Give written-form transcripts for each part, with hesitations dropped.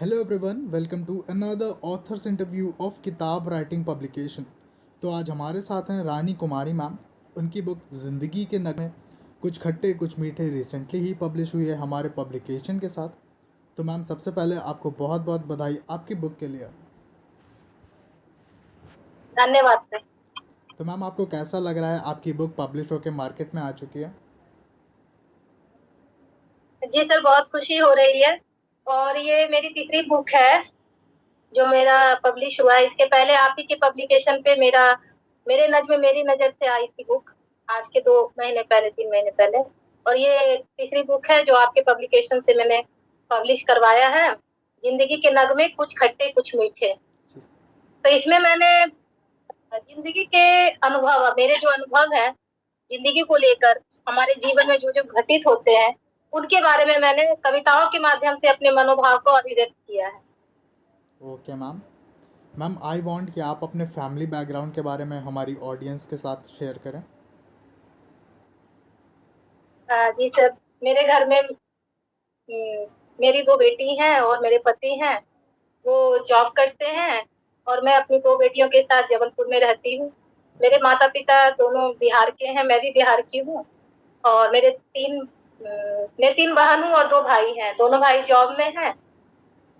Hello everyone, welcome to another authors interview of Kitab writing publication. तो आज हमारे साथ हैं रानी कुमारी मैम। उनकी बुक ज़िंदगी के नगमे कुछ खट्टे कुछ मीठे रिसेंटली ही पब्लिश हुई है हमारे पब्लिकेशन के साथ। तो मैम, सबसे पहले आपको बहुत बहुत बधाई आपकी बुक के लिए। धन्यवाद सर। तो मैम, आपको कैसा लग रहा है आपकी बुक पब्लिश होकर मार्केट में आ चुकी है? जी सर, बहुत खुशी हो रही है और ये मेरी तीसरी बुक है जो मेरा पब्लिश हुआ है। इसके पहले आप ही के पब्लिकेशन पे मेरे नज्म मेरी नज़र से आई थी बुक, आज के 2 महीने पहले, 3 महीने पहले। और ये तीसरी बुक है जो आपके पब्लिकेशन से मैंने पब्लिश करवाया है, जिंदगी के नगमे कुछ खट्टे कुछ मीठे। तो इसमें मैंने जिंदगी के अनुभव, मेरे जो अनुभव है जिंदगी को लेकर, हमारे जीवन में जो जो घटित होते हैं, उनके बारे में मैंने कविताओं के माध्यम से अपने मनोभाव को अभिव्यक्त किया है। Okay ma'am. Ma'am, I want कि आप अपने फैमिली बैकग्राउंड के बारे में हमारी ऑडियंस के साथ शेयर करें। जी सर, मेरे घर में मेरी 2 बेटी हैं और मेरे पति हैं। वो जॉब करते हैं और मैं अपनी 2 बेटियों के साथ जबलपुर में रहती हूँ। मेरे माता-पिता दोनों बिहार के हैं, मैं भी बिहार की हूँ। और मैं 3 बहन हूँ और 2 भाई हैं। दोनों भाई जॉब में हैं।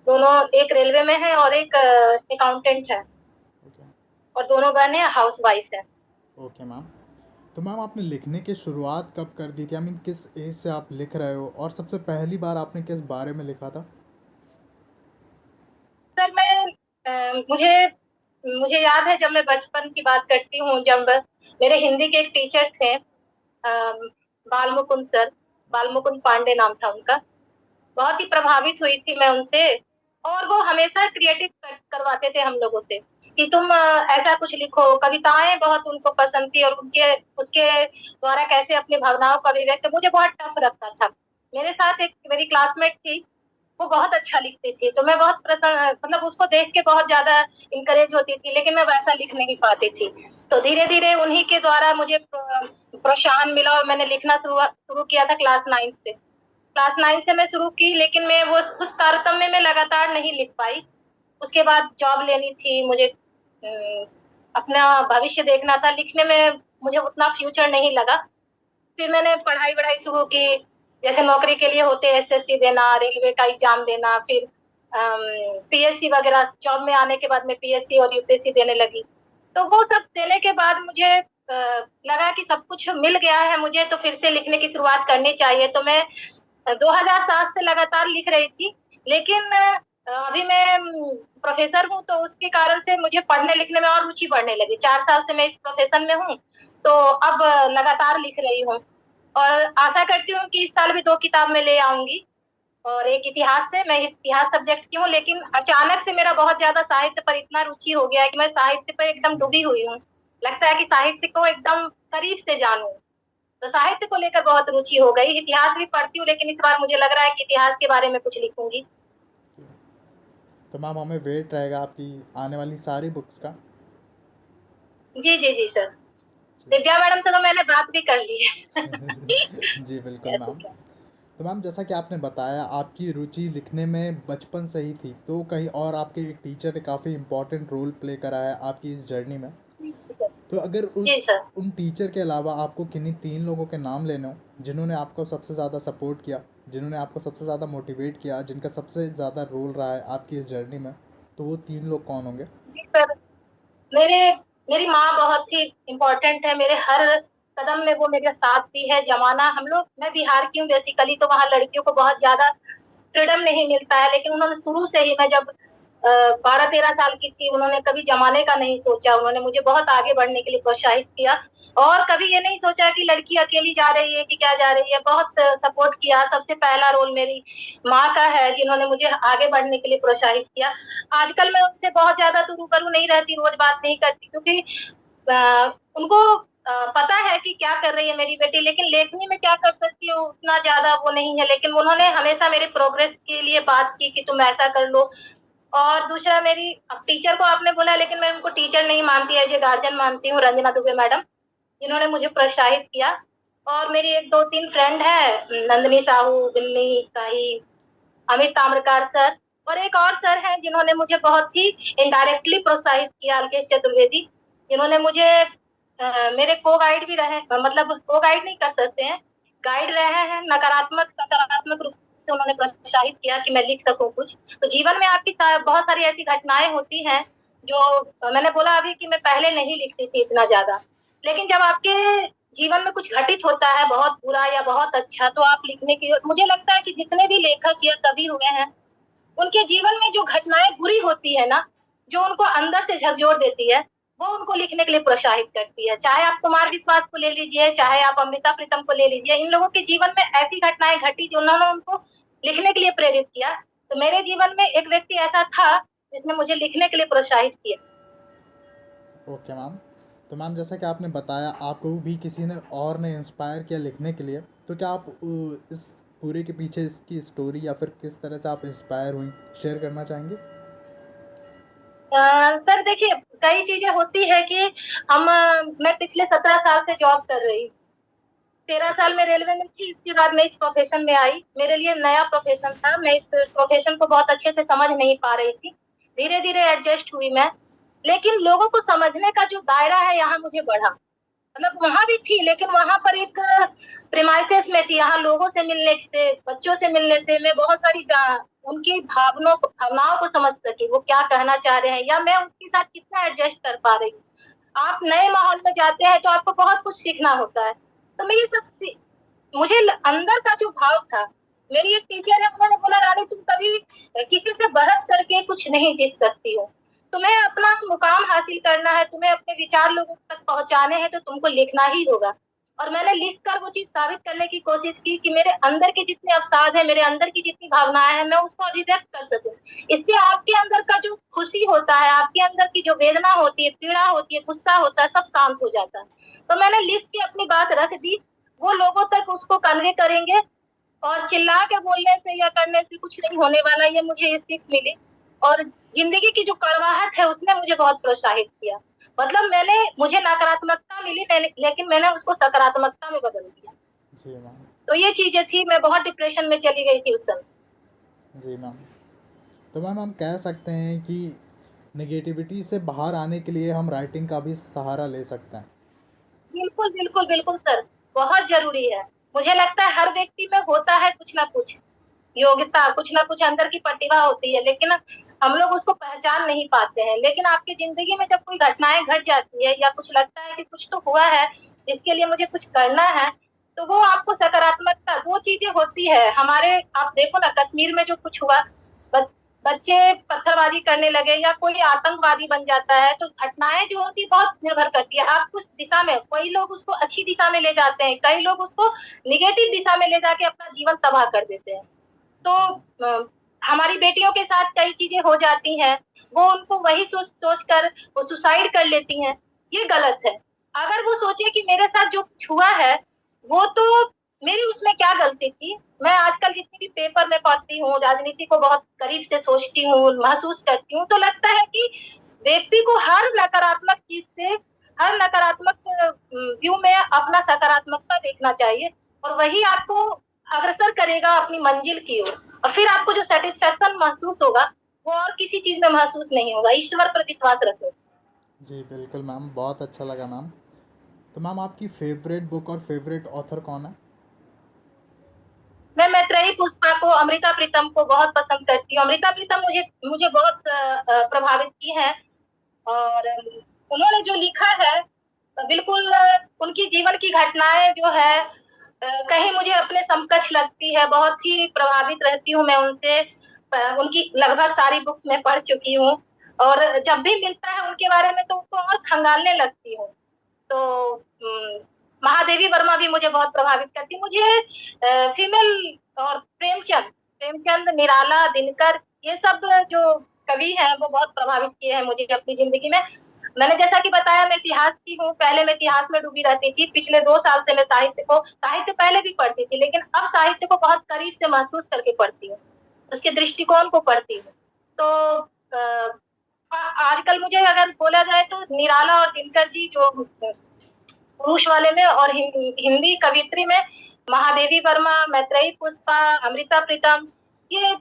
दोनों, एक रेलवे में है और एक अकाउंटेंट है। ओके। और दोनों बहनें हाउसवाइफ हैं। Okay ma'am. तो मैम, आपने लिखने की शुरुआत कब कर दी थी? आई मीन, किस एज से आप लिख रहे हो और सबसे पहली बार आपने किस बारे में लिखा था? सर, मुझे याद है, जब मैं बचपन की बात करती हूँ, जब मेरे हिंदी के एक टीचर थे, बालमुकुंद सर, बालमुकुंद पांडे नाम था उनका। बहुत ही प्रभावित हुई थी मैं उनसे। और वो हमेशा क्रिएटिव करवाते थे हम लोगों से कि तुम ऐसा कुछ लिखो। कविताएं बहुत उनको पसंद थी और उनके उसके द्वारा कैसे अपनी भावनाओं का अभिव्यक्त, मुझे बहुत टफ लगता था। मेरे साथ एक मेरी क्लासमेट थी, वो बहुत अच्छा लिखती थी, तो मैं बहुत मतलब उसको देख के बहुत ज्यादा इंकरेज होती थी, लेकिन मैं वैसा लिख नहीं पाती थी। तो धीरे धीरे उन्हीं के द्वारा मुझे प्रोत्साहन मिला और मैंने लिखना शुरू किया था क्लास 9 से मैं शुरू की, लेकिन मैं वो उस तारतम्य में लगातार नहीं लिख पाई। उसके बाद जॉब लेनी थी मुझे, अपना भविष्य देखना था। लिखने में मुझे उतना फ्यूचर नहीं लगा। फिर मैंने पढ़ाई शुरू की, जैसे नौकरी के लिए होते एसएससी देना, रेलवे का एग्जाम देना, फिर पीएससी वगैरह। जॉब में आने के बाद मैं पीएससी और यूपीएससी देने लगी। तो वो सब देने के बाद मुझे लगा कि सब कुछ मिल गया है मुझे, तो फिर से लिखने की शुरुआत करनी चाहिए। तो मैं 2007 से लगातार लिख रही थी, लेकिन अभी मैं प्रोफेसर हूँ, तो उसके कारण से मुझे पढ़ने लिखने में और रुचि बढ़ने लगी। 4 साल से मैं इस प्रोफेशन में हूँ, तो अब लगातार लिख रही हूँ और आशा करती हूँ कि इस साल भी 2 किताब मैं ले आऊँगी। और एक इतिहास से, मैं इतिहास सब्जेक्ट की हूँ, लेकिन अचानक से मेरा बहुत ज़्यादा साहित्य पर इतना रुचि हो गया है कि मैं साहित्य पे एकदम डूबी हुई हूँ। लगता है कि साहित्य को एकदम करीब से जानूँ। तो साहित्य को लेकर बहुत रुचि हो गई। इतिहास भी पढ़ती हूँ, लेकिन इस बार मुझे लग रहा है कि इतिहास के बारे में कुछ लिखूंगी। तो मैम, हमें वेट रहेगा आपकी आने वाली सारी बुक्स का। जी जी जी सर। जी। दिव्या मैडम से तो मैंने बात भी कर ली है। जी बिल्कुल मैम। तो मैम, जैसा कि आपने बताया आपकी रुचि लिखने में बचपन से ही थी, तो कहीं और आपके एक टीचर ने काफ़ी इम्पोर्टेंट रोल प्ले करा है आपकी इस जर्नी में। तो अगर जी सर। उन टीचर के अलावा आपको किन्हीं 3 लोगों के नाम लेने हो जिन्होंने आपको सबसे ज़्यादा सपोर्ट किया, जिन्होंने आपको सबसे ज़्यादा मोटिवेट किया, जिनका सबसे ज़्यादा रोल रहा है आपकी इस जर्नी में, तो वो 3 लोग कौन होंगे? जी सर, मेरे मेरी माँ बहुत ही इम्पोर्टेंट है। मेरे हर कदम में वो मेरा साथ दी है। जमाना, मैं बिहार की हूँ बेसिकली, तो वहाँ लड़कियों को बहुत ज्यादा फ्रीडम नहीं मिलता है, लेकिन उन्होंने शुरू से ही, मैं जब 12-13 साल की थी, उन्होंने कभी जमाने का नहीं सोचा। उन्होंने मुझे बहुत आगे बढ़ने के लिए प्रोत्साहित किया और कभी ये नहीं सोचा कि लड़की अकेली जा रही है कि क्या जा रही है। बहुत सपोर्ट किया। सबसे पहला रोल मेरी माँ का है, जिन्होंने मुझे आगे बढ़ने के लिए प्रोत्साहित किया। आजकल मैं उनसे बहुत ज्यादा तो रूबरू नहीं रहती, रोज बात नहीं करती, क्योंकि उनको पता है कि क्या कर रही है मेरी बेटी, लेकिन लेखनी में क्या कर सकती है उतना ज्यादा वो नहीं है। लेकिन उन्होंने हमेशा मेरे प्रोग्रेस के लिए बात की कि तुम ऐसा कर लो। और दूसरा, मेरी, अब टीचर को आपने बोला, लेकिन मैं उनको टीचर नहीं मानती, एज ए गार्जियन मानती हूँ, रंजना दुबे मैडम, जिन्होंने मुझे प्रोत्साहित किया। और मेरी 1-2-3 फ्रेंड है, नंदिनी साहू, बिन्नी शाही, अमित ताम्रकार सर, और एक और सर हैं जिन्होंने मुझे बहुत ही इनडायरेक्टली प्रोत्साहित किया, अलकेश चतुर्वेदी, जिन्होंने मुझे मेरे को गाइड भी रहे, मतलब को गाइड नहीं कर सकते हैं, गाइड रहे हैं, नकारात्मक सकारात्मक रूप से उन्होंने प्रोत्साहित किया कि मैं लिख सकूं कुछ। तो जीवन में आपकी बहुत सारी ऐसी घटनाएं होती हैं जो मैंने बोला अभी कि मैं पहले नहीं लिखती थी इतना ज्यादा, लेकिन जब आपके जीवन में कुछ घटित होता है बहुत बुरा या बहुत अच्छा, तो आप लिखने की, मुझे लगता है कि जितने भी लेखक या कवि हुए हैं उनके जीवन में जो घटनाएं बुरी होती है ना, जो उनको अंदर से झकझोर देती है, वो उनको लिखने के लिए प्रोत्साहित करती है। चाहे आप कुमार विश्वास को ले लीजिए, चाहे आप अमृता प्रीतम को ले लीजिए, इन लोगों के जीवन में ऐसी घटनाएं घटी जो उन्होंने उनको लिखने के लिए प्रेरित किया। तो मेरे जीवन में एक व्यक्ति ऐसा था जिसने मुझे लिखने के लिए प्रोत्साहित किया। Okay ma'am. तो मैम जैसा कि आपने बताया आपको भी किसी ने और ने इंस्पायर किया लिखने के लिए, तो क्या आप इस पूरे के पीछे इसकी स्टोरी या फिर किस तरह से आप इंस्पायर हुई शेयर करना चाहेंगे? सर देखिए, कई चीजें होती है कि मैं पिछले 17 साल से जॉब कर रही हूँ। 13 साल में रेलवे में थी, इसके बाद मैं इस प्रोफेशन में आई। मेरे लिए नया प्रोफेशन था, मैं इस प्रोफेशन को बहुत अच्छे से समझ नहीं पा रही थी। धीरे धीरे एडजस्ट हुई मैं, लेकिन लोगों को समझने का जो दायरा है यहाँ मुझे बढ़ा। मतलब वहां भी थी, लेकिन वहां पर एक प्रेमाइसेस में थी। यहाँ लोगों से मिलने से, बच्चों से मिलने से मैं बहुत सारी उनकी भावनाओं को समझ सकी, वो क्या कहना चाह रहे हैं, या मैं उनके साथ कितना एडजस्ट कर पा रही हूँ। आप नए माहौल में जाते हैं तो आपको बहुत कुछ सीखना होता है। तो मैं ये सब मुझे अंदर का जो भाव था, मेरी एक टीचर है, उन्होंने बोला रानी तुम कभी किसी से बहस करके कुछ नहीं जीत सकती हो, तुम्हें अपना मुकाम हासिल करना है, तुम्हें अपने विचार लोगों तक पहुंचाने हैं, तो तुमको लिखना ही होगा। और मैंने लिखकर वो चीज साबित करने की कोशिश की कि मेरे अंदर के जितने अवसाद है, मेरे अंदर की जितनी भावनाएं हैं, मैं उसको अभिव्यक्त कर सकूं। इससे आपके अंदर का जो खुशी होता है, आपके अंदर की जो वेदना होती है, पीड़ा होती है, गुस्सा होता है, सब शांत हो जाता है। तो मैंने लिख के अपनी बात रख दी, वो लोगों तक उसको कन्वे करेंगे, और चिल्ला के बोलने से या करने से कुछ नहीं होने वाला, ये मुझे ये सीख मिली। और जिंदगी की जो कड़वाहट है उसने मुझे बहुत प्रोत्साहित किया। मतलब मुझे नकारात्मकता मिली, लेकिन मैंने उसको सकारात्मकता में बदल दिया। जी मैम। तो ये चीजें थी, मैं बहुत डिप्रेशन में चली गई थी उस समय। जी मैम। तो मैम हम कह सकते हैं कि नेगेटिविटी से बाहर आने के लिए हम राइटिंग का भी सहारा ले सकते हैं। बिल्कुल बिल्कुल बिल्कुल सर, बहुत जरूरी है। मुझे लगता है हर व्यक्ति में होता है कुछ ना कुछ योग्यता, कुछ ना कुछ अंदर की प्रतिभा होती है, लेकिन हम लोग उसको पहचान नहीं पाते हैं। लेकिन आपकी जिंदगी में जब कोई घटनाएं घट जाती है, या कुछ लगता है कि कुछ तो हुआ है, इसके लिए मुझे कुछ करना है, तो वो आपको सकारात्मकता, दो चीजें होती है हमारे, आप देखो ना कश्मीर में जो कुछ हुआ, बच्चे पत्थरबाजी करने लगे या कोई आतंकवादी बन जाता है, तो घटनाएं जो होती है बहुत निर्भर करती है आप कुछ दिशा में, कई लोग उसको अच्छी दिशा में ले जाते हैं, कई लोग उसको निगेटिव दिशा में ले जाके अपना जीवन तबाह कर देते हैं। तो हमारी बेटियों के साथ कई चीजें हो जाती हैं, वो उनको वही सोच कर वो सुसाइड कर लेती हैं, ये गलत है। अगर वो सोचे कि मेरे साथ जो हुआ है वो तो मेरी उसमें क्या गलती थी। मैं आजकल जितनी भी पेपर में पढ़ती हूँ, राजनीति को बहुत करीब से सोचती हूँ, महसूस करती हूँ, तो लगता है कि व्यक्ति को हर नकारात्मक चीज से, हर नकारात्मक व्यू में अपना सकारात्मकता देखना चाहिए, और वही आपको अग्रसर करेगा अपनी मंजिल की ओर। और फिर आपको जो सेटिस्फेक्शन महसूस होगा वो और किसी चीज में महसूस नहीं होगा। ईश्वर पर विश्वास रखो। जी बिल्कुल मैम, बहुत अच्छा लगा मैम। तो मैम आपकी फेवरेट बुक और फेवरेट ऑथर कौन है? मैं मैत्रेयी पुष्पा को, अमृता प्रीतम को बहुत पसंद करती हूँ। अमृता प्रीतम मुझे मुझे बहुत प्रभावित की है, और उन्होंने जो लिखा है बिल्कुल उनकी जीवन की घटनाएं जो है कहीं मुझे अपने समकक्ष लगती है, बहुत ही प्रभावित रहती हूँ मैं उनसे। उनकी लगभग सारी बुक्स मैं पढ़ चुकी हूँ, और जब भी मिलता है उनके बारे में तो उनको और खंगालने लगती हूँ। तो महादेवी वर्मा भी मुझे बहुत प्रभावित करती। मुझे फीमेल और प्रेमचंद, निराला, दिनकर, ये सब जो कवि हैं वो बहुत प्रभावित किए हैं मुझे अपनी जिंदगी में। मैंने जैसा कि बताया मैं इतिहास की हूँ, पहले मैं इतिहास में डूबी रहती थी, पिछले 2 साल से मैं साहित्य पहले भी पढ़ती थी, लेकिन अब साहित्य को बहुत करीब से महसूस करके पढ़ती हूँ, उसके दृष्टिकोण को पढ़ती हूँ। तो आजकल मुझे अगर बोला जाए तो निराला और दिनकर जी जो पुरुष वाले में, और हिंदी कवियत्री में महादेवी वर्मा, मैत्रेयी पुष्पा, अमृता प्रीतम, ये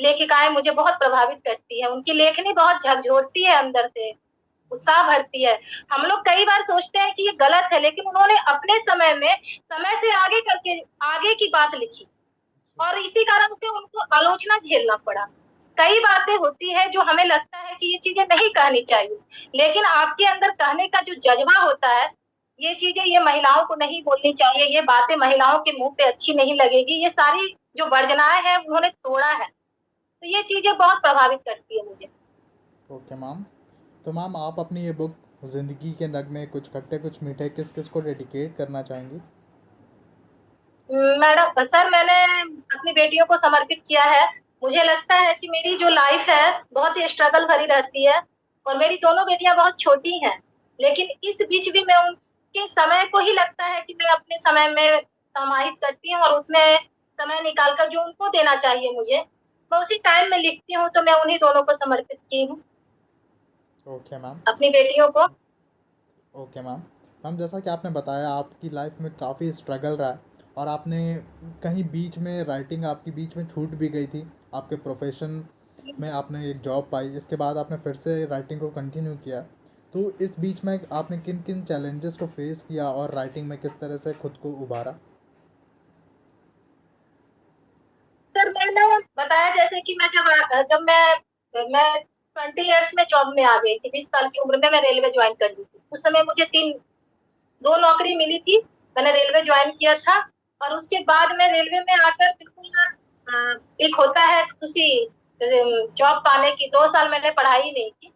लेखिकाएं मुझे बहुत प्रभावित करती है। उनकी लेखनी बहुत झकझोरती है, अंदर से उत्साह भरती है। हम लोग कई बार सोचते हैं कि ये गलत है, लेकिन उन्होंने अपने समय में समय से आगे करके आगे की बात लिखी और इसी कारण से उनको आलोचना झेलना पड़ा। कई बातें होती है जो हमें लगता है कि ये चीजें नहीं कहनी चाहिए, लेकिन आपके अंदर कहने का जो जज्बा होता है, ये चीजें ये महिलाओं को नहीं बोलनी चाहिए, ये बातें महिलाओं के मुंह पे अच्छी नहीं लगेगी, ये सारी जो वर्जनाएं हैं उन्होंने तोड़ा है। तो ये चीजें बहुत प्रभावित करती है मुझे। Okay ma'am. तो मैम आप अपनी ये बुक ज़िंदगी के नगमे कुछ खट्टे कुछ मीठे किस किस को डेडिकेट करना चाहेंगी? मैडम सर, मैंने अपनी बेटियों को समर्पित किया है। मुझे लगता है कि मेरी जो लाइफ है बहुत ही स्ट्रगल भरी रहती है और मेरी दोनों बेटियां बहुत छोटी हैं, लेकिन इस बीच भी मैं उनके समय को ही लगता है कि मैं अपने समय में समाहित करती हूँ और उसमें समय निकाल कर जो उनको देना चाहिए मुझे, मैं उसी टाइम में लिखती हूँ। तो मैं उन्हीं दोनों को समर्पित की हूँ, ओके मैम। अपनी बेटियों को। Okay ma'am. मैम जैसा कि आपने बताया आपकी लाइफ में काफ़ी स्ट्रगल रहा है और आपने कहीं बीच में राइटिंग आपकी बीच में छूट भी गई थी, आपके प्रोफेशन में आपने एक जॉब पाई, इसके बाद आपने फिर से राइटिंग को कंटिन्यू किया। तो इस बीच में आपने किन किन चैलेंजेस को फेस किया और राइटिंग में किस तरह से खुद को उभारा? सर मैंने बताया जैसे कि मैं जब मैं 20 इयर्स में जॉब में आ गई थी, 20 साल की उम्र में मैं रेलवे ज्वाइन कर ली थी। उस समय मुझे दो नौकरी मिली थी, मैंने रेलवे ज्वाइन किया था और उसके बाद मैं रेलवे में आकर बिल्कुल एक होता है खुशी जॉब पाने की। 2 साल मैंने पढ़ाई नहीं की,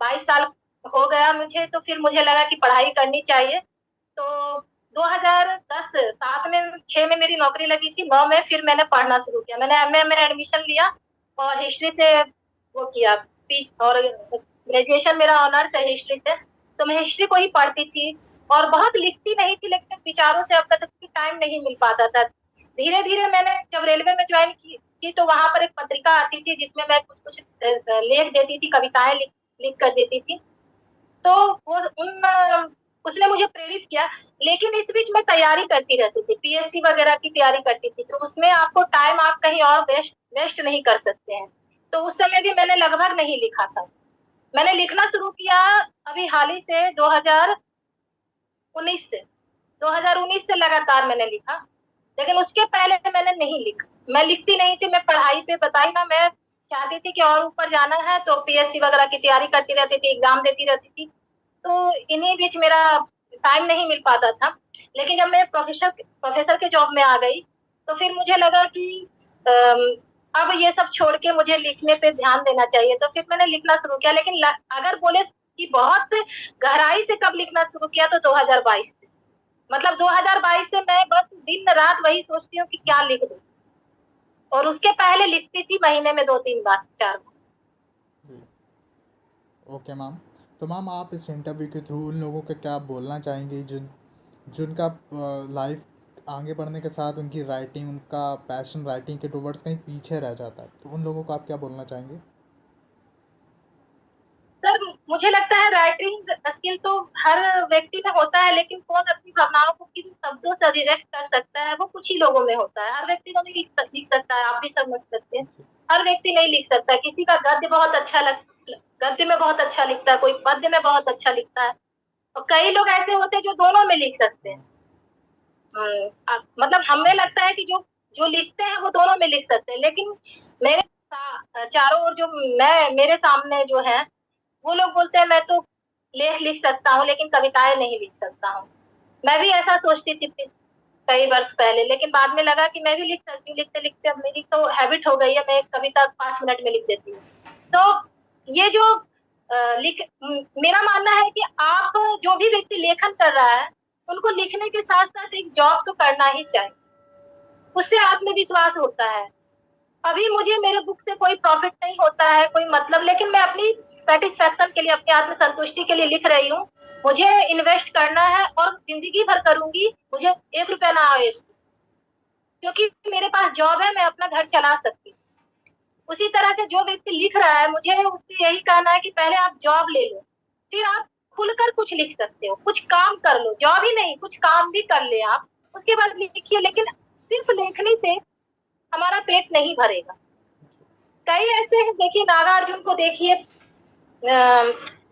22 साल हो गया मुझे, तो फिर मुझे लगा कि पढ़ाई करनी चाहिए। तो 2010 7 में 6 में मेरी नौकरी लगी थी, 9 में फिर मैंने पढ़ना शुरू किया। मैंने एमए में एडमिशन लिया और हिस्ट्री से वो किया और ग्रेजुएशन मेरा ऑनर्स है हिस्ट्री से। तो मैं हिस्ट्री को ही पढ़ती थी और बहुत लिखती नहीं थी, लेकिन विचारों से अब तक टाइम नहीं मिल पाता था। धीरे धीरे मैंने जब रेलवे में ज्वाइन की तो वहां पर एक पत्रिका आती थी जिसमें मैं कुछ कुछ लेख देती थी, कविताएं लिख कर देती थी। तो वो उसने मुझे प्रेरित किया, लेकिन इस बीच मैं तैयारी करती रहती थी, पीएससी वगैरह की तैयारी करती थी। तो उसमें आपको टाइम आप कहीं और वेस्ट नहीं कर सकते हैं। तो उस समय भी मैंने लगभग नहीं लिखा था। मैंने लिखना शुरू किया अभी हाल ही से 2019 से 2019 से लगातार मैंने लिखा, लेकिन उसके पहले मैंने नहीं लिखा। मैं लिखती नहीं थी, मैं पढ़ाई पे बताई ना, मैं चाहती थी कि और ऊपर जाना है तो पीएससी वगैरह की तैयारी करती रहती थी, एग्जाम देती रहती थी। तो इन्हीं बीच मेरा टाइम नहीं मिल पाता था। लेकिन जब मैं प्रोफेसर के जॉब में आ गई तो फिर मुझे लगा कि अब ये सब छोड़ के मुझे लिखने पे ध्यान देना चाहिए। तो फिर मैंने लिखना शुरू किया, लेकिन अगर बोले कि बहुत गहराई से कब लिखना शुरू किया तो 2022 से। मतलब 2022 से मैं बस दिन रात वही सोचती हूँ कि क्या लिख दूं, और उसके पहले लिखती थी महीने में 2-3 बार 4 बार। जी। Okay ma'am. तो मैम आप इस इंटरव्यू के थ्रू उन लोगों को क्या बोलना चाहेंगे जिनका लाइफ आगे बढ़ने के साथ उनकी राइटिंग, उनका पैशन राइटिंग के टुवर्ड्स कहीं पीछे रह जाता है, तो उन लोगों को आप क्या बोलना चाहेंगे? सर मुझे लगता है राइटिंग स्किल तो हर व्यक्ति में होता है, लेकिन कौन अपनी भावनाओं को किन शब्दों से अभिव्यक्त कर सकता है वो कुछ ही लोगों में होता है। हर व्यक्ति तो नहीं लिख सकता है, आप भी समझ सकते हैं। जी। हर व्यक्ति नहीं लिख सकता। किसी का गद्य में बहुत अच्छा लिखता है, कोई पद्य में बहुत अच्छा लिखता है, और कई लोग ऐसे होते हैं जो दोनों में लिख सकते हैं। हाँ। मतलब हमें लगता है कि जो जो लिखते हैं वो दोनों में लिख सकते हैं, लेकिन मेरे चारों ओर जो मेरे सामने जो है वो लोग बोलते हैं मैं तो लेख लिख सकता हूँ लेकिन कविताएं नहीं लिख सकता हूँ। मैं भी ऐसा सोचती थी कई वर्ष पहले, लेकिन बाद में लगा कि मैं भी लिख सकती हूँ। लिखते लिखते अब मेरी तो हैबिट हो गई है, मैं कविता 5 मिनट में लिख देती हूँ। तो ये जो मेरा मानना है कि आप जो भी व्यक्ति लेखन कर रहा है उनको लिखने के साथ साथ एक जॉब तो करना ही चाहिए, उससे आत्मविश्वास होता है। अभी मुझे मेरे बुक से कोई प्रॉफिट नहीं होता है, कोई मतलब, लेकिन मैं अपनी सेटिस्फेक्शन के लिए, अपनी आत्म संतुष्टि के लिए लिख रही हूँ। मुझे इन्वेस्ट करना है और जिंदगी भर करूंगी, मुझे 1 रुपया ना आए, क्योंकि मेरे पास जॉब है, मैं अपना घर चला सकती हूँ। उसी तरह से जो व्यक्ति लिख रहा है मुझे उससे यही कहना है कि पहले आप जॉब ले लो, फिर आप खुलकर कुछ लिख सकते हो, कुछ काम कर लो, जॉब ही नहीं कुछ काम भी कर ले आप, उसके बाद लिखिए। लेकिन सिर्फ लेखनी से हमारा पेट नहीं भरेगा। कई ऐसे हैं, देखिए नागार्जुन को देखिए,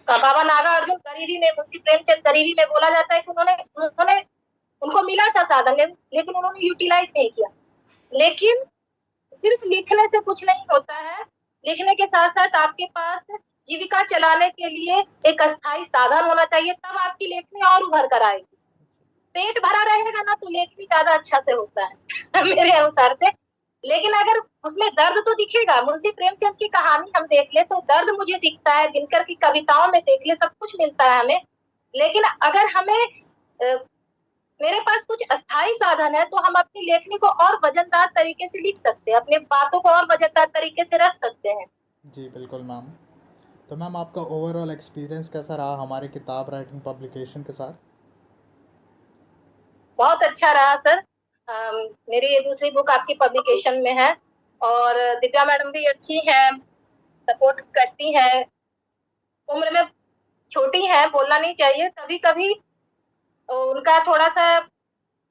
बाबा नागार्जुन गरीबी में, मुंशी प्रेमचंद गरीबी में, बोला जाता है कि उन्होंने उन्होंने उनको मिला था साधन, लेकिन उन्होंने यूटिलाइज नहीं किया। लेकिन सिर्फ लिखने से कुछ नहीं होता है, लिखने के साथ साथ आपके पास जीविका चलाने के लिए एक अस्थायी साधन होना चाहिए, तब आपकी लेखनी और उभर कर आएगी। पेट भरा रहेगा ना तो लेखनी ज्यादा अच्छा से होता है मेरे अनुसार से। लेकिन अगर उसमें दर्द तो दिखेगा, मुंशी प्रेमचंद की कहानी हम देख ले तो दर्द मुझे दिखता है, दिनकर की कविताओं में देख ले सब कुछ मिलता है हमें। लेकिन अगर हमें मेरे पास कुछ अस्थायी साधन है तो हम अपनी लेखनी को और वजनदार तरीके से लिख सकते हैं, अपने बातों को और वजनदार तरीके से रख सकते हैं। जी बिल्कुल मैम। तो मैम आपका ओवरऑल एक्सपीरियंस कैसा रहा हमारे किताब राइटिंग पब्लिकेशन के साथ? बहुत अच्छा रहा सर। मेरी ये दूसरी बुक आपकी पब्लिकेशन में है और दिव्या मैडम भी अच्छी हैं, सपोर्ट करती हैं। उम्र में छोटी है, बोलना नहीं चाहिए, कभी कभी उनका थोड़ा सा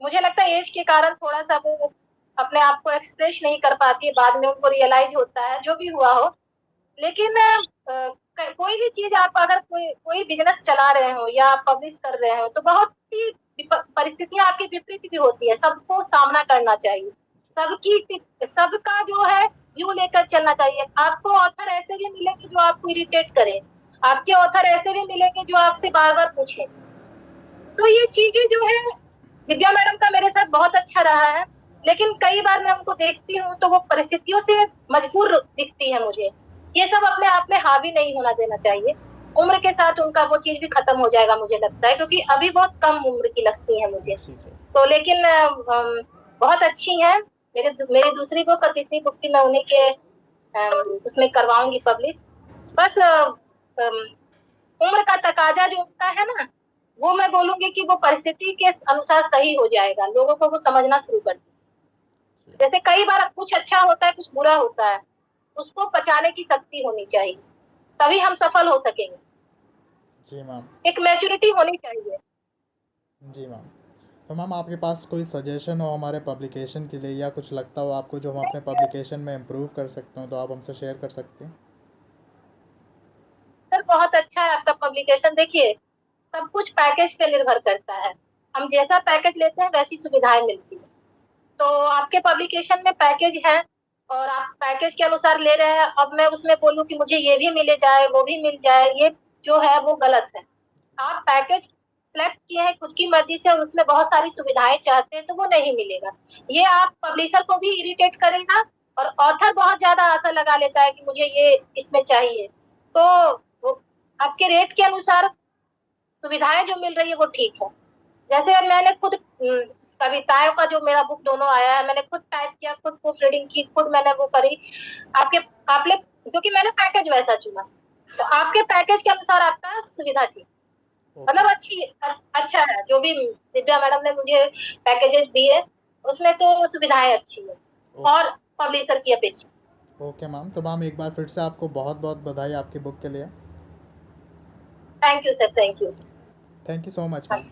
मुझे लगता है एज के कारण थोड़ा सा वो अपने आप को एक्सप्रेस नहीं कर पाती है, बाद में उनको रियलाइज होता है, जो भी हुआ हो। लेकिन कोई भी चीज आप अगर कोई बिजनेस चला रहे हो या पब्लिश कर रहे हो तो बहुत सी परिस्थितियां आपकी विपरीत भी होती है, सबको सामना करना चाहिए, सबका जो है व्यू लेकर चलना चाहिए। आपको ऑथर ऐसे भी मिलेंगे जो आपको इरिटेट करें, आपके ऑथर ऐसे भी मिलेंगे जो आपसे बार बार पूछे। तो ये चीजें जो है दिव्या मैडम का मेरे साथ बहुत अच्छा रहा है, लेकिन कई बार मैं उनको देखती हूँ तो वो परिस्थितियों से मजबूर दिखती है मुझे। ये सब अपने आप में हावी नहीं होना देना चाहिए, उम्र के साथ उनका वो चीज भी खत्म हो जाएगा मुझे लगता है, क्योंकि अभी बहुत कम उम्र की लगती है मुझे। तो लेकिन बहुत अच्छी है। मेरी दूसरी बुक और तीसरी बुक भी मैं उन्हीं के उसमें करवाऊंगी पब्लिश। बस उम्र का तकाजा जो उनका है ना, वो मैं बोलूंगी कि वो परिस्थिति के अनुसार सही हो जाएगा, लोगों को वो समझना शुरू कर दें। जैसे कई बार कुछ अच्छा होता है, कुछ बुरा होता है, उसको पचाने की शक्ति होनी चाहिए, तभी हम सफल हो सकेंगे। जी मैम। एक मैच्योरिटी होनी चाहिए। जी मैम। तो मैम आपके पास कोई सजेशन हो हमारे पब्लिकेशन के लिए, या कुछ लगता हो आपको जो हम अपने पब्लिकेशन में इम्प्रूव कर सकते हो, तो आप हमसे शेयर कर सकते हैं। सर बहुत अच्छा है आपका पब्लिकेशन। देखिए सब कुछ पैकेज पे निर्भर करता है, हम जैसा पैकेज लेते हैं वैसी सुविधाएं मिलती है। तो आपके पब्लिकेशन में पैकेज है और आप पैकेज के अनुसार ले रहे हैं, अब मैं उसमें बोलूं कि मुझे ये भी मिले जाए वो भी मिल जाए, ये जो है वो गलत है। आप पैकेज सेलेक्ट किए हैं खुद की मर्जी से और उसमें बहुत सारी सुविधाएं चाहते हैं तो वो नहीं मिलेगा। ये आप पब्लिशर को भी इरिटेट करेगा और ऑथर बहुत ज्यादा आशा लगा लेता है कि मुझे ये इसमें चाहिए, तो वो आपके रेट के अनुसार सुविधाएं जो मिल रही है वो ठीक है। जैसे अब मैंने खुद कविताओं का जो मेरा बुक दोनों आया है, मैंने खुद टाइप किया, खुद प्रूफ रीडिंग की, खुद मैंने वो करी। आपने क्योंकि मैंने पैकेज वैसा चुना, तो आपके पैकेज के अनुसार आपका सुविधा ठीक, मतलब अच्छा है। जो भी दिव्या मैडम ने मुझे पैकेजेस दिए उसमें तो सुविधाएं अच्छी है और पब्लिशर की अपेक्षा। Okay ma'am. तो मैम एक बार फिर से आपको बहुत बहुत बधाई आपकी बुक के लिए। Thank you sir, thank you. Thank you so much ma'am.